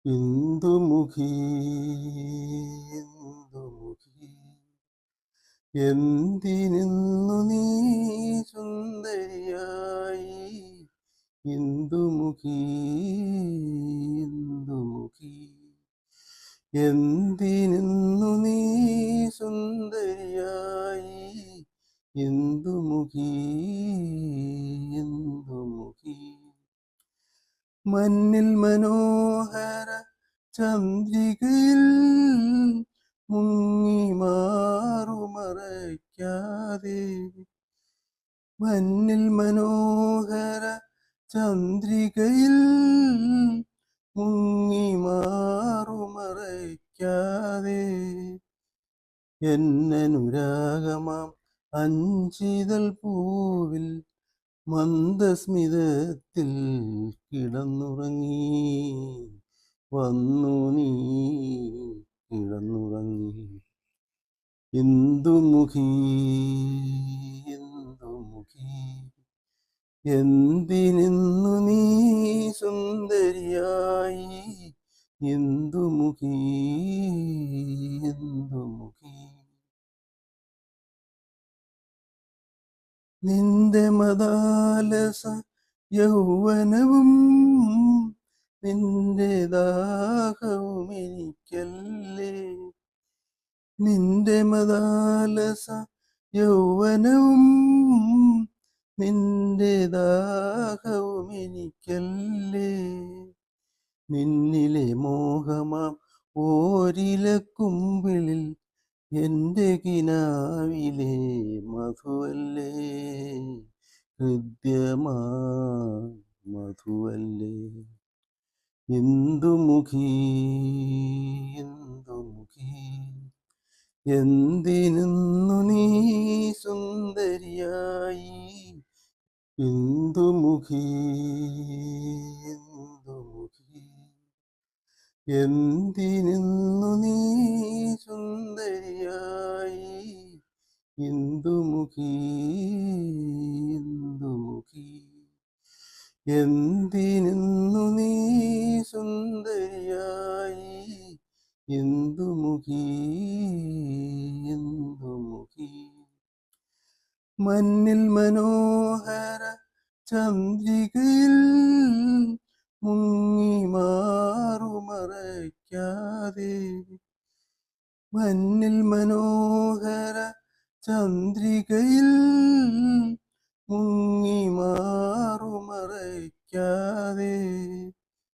ഇന്ദുമുഖി ഇന്ദുമുഖി എന്തിനിന്നു നീ സുന്ദരിയായി ഇന്ദുമുഖി ഇന്ദുമുഖി എന്തിനിന്നു നീ സുന്ദരിയായി ഇന്ദുമുഖി ഇന്ദുമുഖി മഞ്ഞിൽ മനോഹര ചന്ദ്രികയിൽ മുങ്ങി മാറുമറയ്ക്കാതെ മഞ്ഞിൽ മനോഹര ചന്ദ്രികയിൽ മുങ്ങി മാറുമറയ്ക്കാതെ എന്നനുരാഗമാം അഞ്ചിതൾ പൂവിൽ മന്ദസ്മിതത്തിൽ കിടന്നുറങ്ങി വന്നു നീ കിടന്നുറങ്ങി ഇന്ദുമുഖി ഇന്ദുമുഖി എന്തിനിന്നു നീ സുന്ദരിയായി ഇന്ദുമുഖി ഇന്ദുമുഖി നിന്റെ മദാലസ യൗവനവും നിന്റെ ദാഹവും എനിക്കല്ലേ നിന്റെ മദാലസ യൗവനവും നിന്റെ ദാഹവും എനിക്കല്ലേ നിന്നിലെ മോഹമാം ഓരിലക്കുമ്പിളിൽ എൻ്റെ കിനാവിലെ മധുവല്ലേ ഹൃദ്യമാ മധുവല്ലേ ഇന്ദുമുഖി ഇന്ദുമുഖി എന്തിനിന്നു നീ സുന്ദരിയായി ഇന്ദുമുഖി ഇന്ദുമുഖി എന്തിനിന്നു നീ സുന്ദരിയായി ഇന്ദുമുഖി ഇന്ദുമുഖി എന്തിനിന്നു നീ സുന്ദരിയായി ഇന്ദുമുഖി ഇന്ദുമുഖി മഞ്ഞിൽ മനോഹര ചന്ദ്രികയിൽ മുങ്ങി മാറുമറയ്ക്കാതെ മഞ്ഞിൽ മനോഹര ചന്ദ്രികയിൽ മുങ്ങി മാറുമറയ്ക്കാതെ